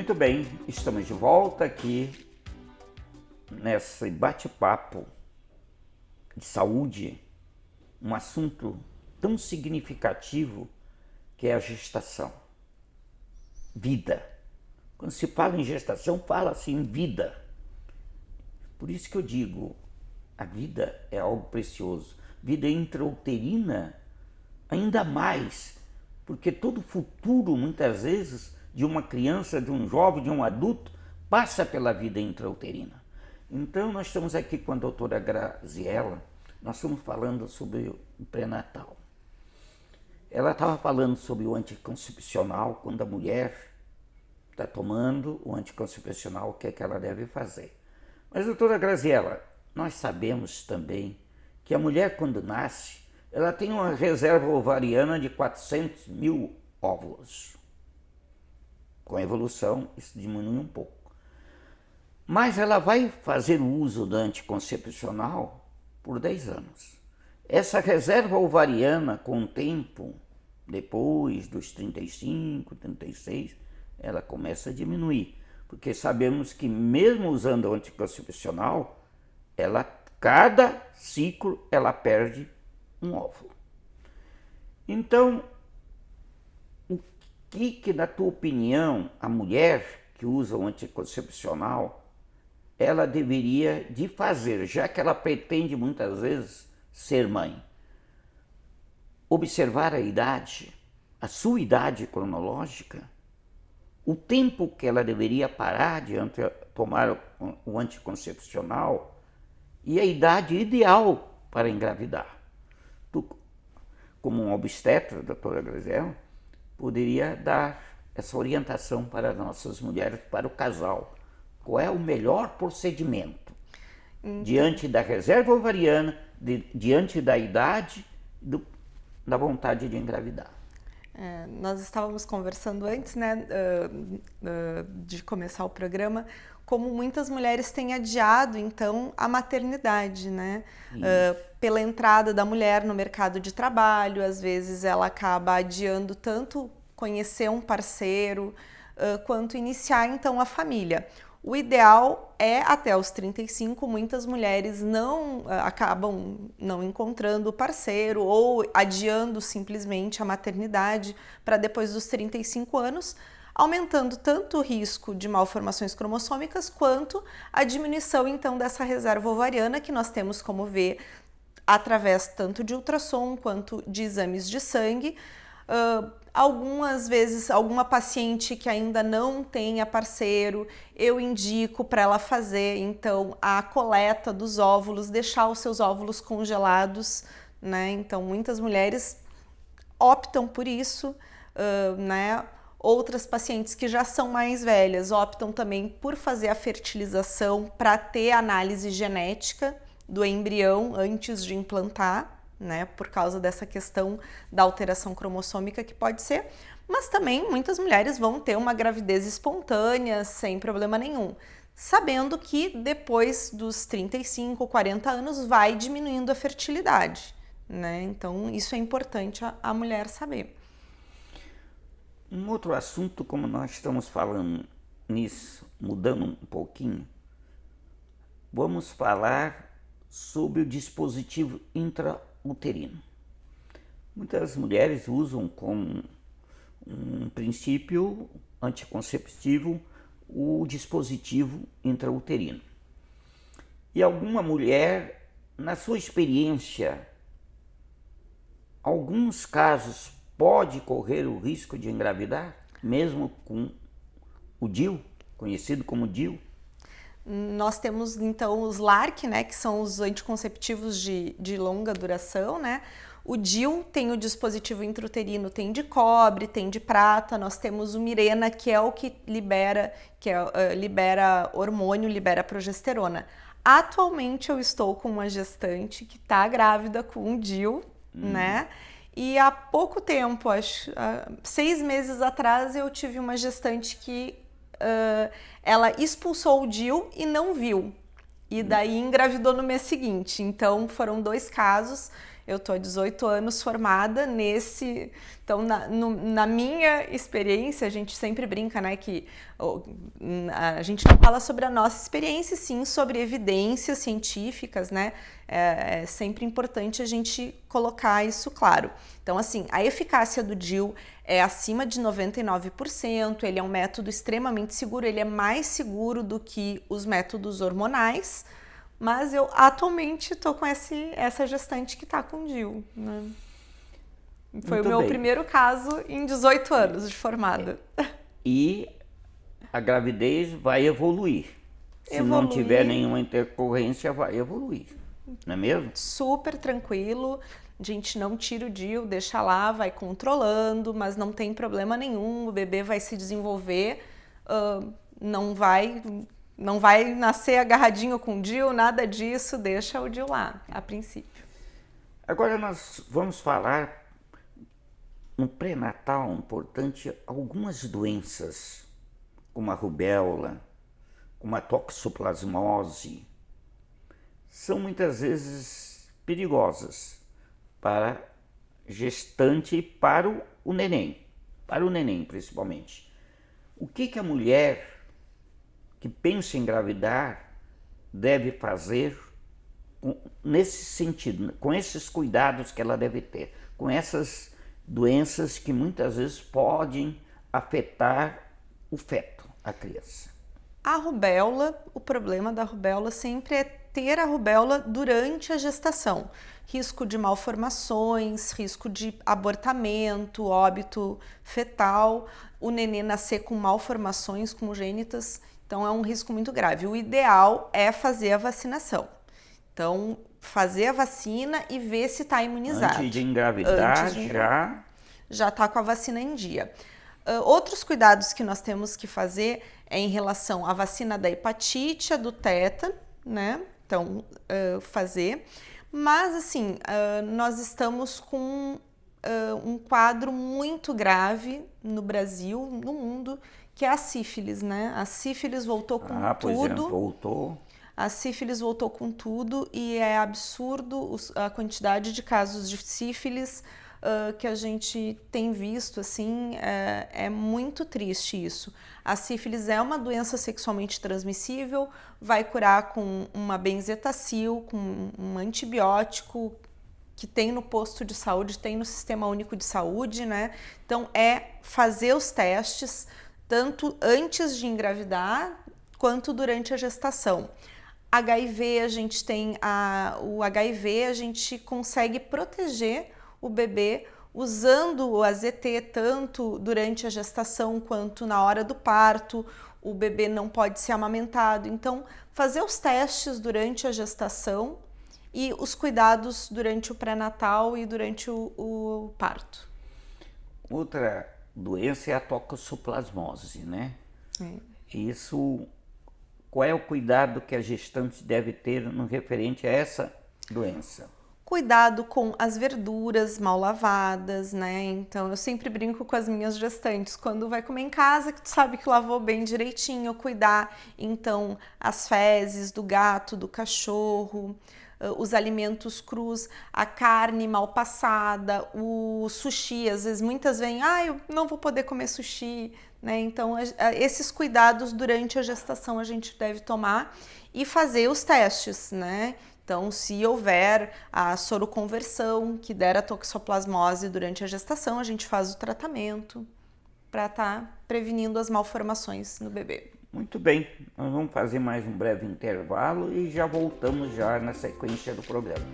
Muito bem, estamos de volta aqui nesse bate-papo de saúde, um assunto tão significativo que é a gestação. Vida. Quando se fala em gestação, fala-se em vida. Por isso que eu digo, a vida é algo precioso. Vida intrauterina, ainda mais, porque todo futuro, muitas vezes, de uma criança, de um jovem, de um adulto, passa pela vida intrauterina. Então, nós estamos aqui com a doutora Graziella, nós estamos falando sobre o pré-natal. Ela estava falando sobre o anticoncepcional, quando a mulher está tomando o anticoncepcional, o que é que ela deve fazer. Mas, doutora Graziella, nós sabemos também que a mulher, quando nasce, ela tem uma reserva ovariana de 400 mil óvulos. Com a evolução, isso diminui um pouco. Mas ela vai fazer o uso do anticoncepcional por 10 anos. Essa reserva ovariana, com o tempo, depois dos 35, 36, ela começa a diminuir. Porque sabemos que mesmo usando o anticoncepcional, cada ciclo ela perde um óvulo. Então, o que, na tua opinião, a mulher que usa o anticoncepcional, ela deveria de fazer, já que ela pretende muitas vezes ser mãe? Observar a idade, a sua idade cronológica, o tempo que ela deveria parar de tomar o anticoncepcional e a idade ideal para engravidar. Tu, como um obstetra, doutora Graziella, poderia dar essa orientação para nossas mulheres, para o casal. Qual é o melhor procedimento diante da reserva ovariana, diante da idade, da vontade de engravidar? Nós estávamos conversando antes, né, de começar o programa, como muitas mulheres têm adiado, então, a maternidade, né? Pela entrada da mulher no mercado de trabalho, às vezes ela acaba adiando tanto conhecer um parceiro, quanto iniciar, então, a família. O ideal é até os 35, muitas mulheres acabam não encontrando o parceiro ou adiando simplesmente a maternidade para depois dos 35 anos, aumentando tanto o risco de malformações cromossômicas quanto a diminuição então dessa reserva ovariana que nós temos como ver através tanto de ultrassom quanto de exames de sangue. Algumas vezes, alguma paciente que ainda não tenha parceiro, eu indico para ela fazer, então, a coleta dos óvulos, deixar os seus óvulos congelados, né? Então, muitas mulheres optam por isso, né? Outras pacientes que já são mais velhas optam também por fazer a fertilização para ter análise genética do embrião antes de implantar, né, por causa dessa questão da alteração cromossômica que pode ser, mas também muitas mulheres vão ter uma gravidez espontânea sem problema nenhum, sabendo que depois dos 35, 40 anos vai diminuindo a fertilidade, né? Então isso é importante a mulher saber. Um outro assunto, como nós estamos falando nisso, mudando um pouquinho, vamos falar sobre o dispositivo intrauterino. Muitas mulheres usam como um princípio anticonceptivo o dispositivo intrauterino. E alguma mulher, na sua experiência, alguns casos pode correr o risco de engravidar, mesmo com o DIU, conhecido como DIU? Nós temos então os LARC, né, que são os anticonceptivos de longa duração, né? O DIU tem o dispositivo intrauterino, tem de cobre, tem de prata. Nós temos o Mirena, que é o que libera hormônio, libera progesterona. Atualmente eu estou com uma gestante que está grávida com o DIU, né? E há pouco tempo, acho 6 meses atrás, eu tive uma gestante que ela expulsou o DIU e não viu. E daí engravidou no mês seguinte. Então foram 2 casos. Eu tô há 18 anos formada nesse... Então, na minha experiência, a gente sempre brinca, né, que a gente não fala sobre a nossa experiência, sim sobre evidências científicas, né? É sempre importante a gente colocar isso claro. Então, assim, a eficácia do DIU é acima de 99%, ele é um método extremamente seguro, ele é mais seguro do que os métodos hormonais, mas eu atualmente estou com essa gestante que está com DIU, né? Foi o meu primeiro caso em 18 anos de formada. E a gravidez vai evoluir. Se não tiver nenhuma intercorrência, vai evoluir. Não é mesmo? Super tranquilo. A gente não tira o DIU, deixa lá, vai controlando, mas não tem problema nenhum. O bebê vai se desenvolver, não vai nascer agarradinho com o DIU, nada disso, deixa o DIU lá, a princípio. Agora nós vamos falar no pré-natal, importante, algumas doenças, como a rubéola, como a toxoplasmose, são muitas vezes perigosas para gestante e para o neném principalmente. O que a mulher que pensa em engravidar deve fazer nesse sentido, com esses cuidados que ela deve ter, com essas doenças que muitas vezes podem afetar o feto, a criança? A rubéola, o problema da rubéola sempre é ter a rubéola durante a gestação. Risco de malformações, risco de abortamento, óbito fetal, o nenê nascer com malformações congênitas, então é um risco muito grave. O ideal é fazer a vacinação. Então, fazer a vacina e ver se está imunizado. Antes de engravidar, já está com a vacina em dia. Outros cuidados que nós temos que fazer é em relação à vacina da hepatite, a do tétano, né? Então, fazer. Mas, assim, nós estamos com um quadro muito grave no Brasil, no mundo, que é a sífilis, né? A sífilis voltou com tudo. Voltou. A sífilis voltou com tudo e é absurdo a quantidade de casos de sífilis que a gente tem visto, assim, é muito triste isso. A sífilis é uma doença sexualmente transmissível, vai curar com uma benzetacil, com um antibiótico que tem no posto de saúde, tem no Sistema Único de Saúde, né? Então, é fazer os testes, tanto antes de engravidar, quanto durante a gestação. HIV, a gente tem o HIV, a gente consegue proteger o bebê usando o AZT tanto durante a gestação quanto na hora do parto. O bebê não pode ser amamentado. Então, fazer os testes durante a gestação e os cuidados durante o pré-natal e durante o parto. Outra doença é a toxoplasmose, né? Isso... Qual é o cuidado que a gestante deve ter no referente a essa doença? Cuidado com as verduras mal lavadas, né? Então, eu sempre brinco com as minhas gestantes. Quando vai comer em casa, que tu sabe que lavou bem direitinho, cuidar, então, as fezes do gato, do cachorro, os alimentos crus, a carne mal passada, o sushi. Às vezes, muitas vêm, eu não vou poder comer sushi, né? Então, esses cuidados durante a gestação a gente deve tomar e fazer os testes, né? Então, se houver a soroconversão que der a toxoplasmose durante a gestação, a gente faz o tratamento para estar prevenindo as malformações no bebê. Muito bem, nós vamos fazer mais um breve intervalo e já voltamos já na sequência do programa.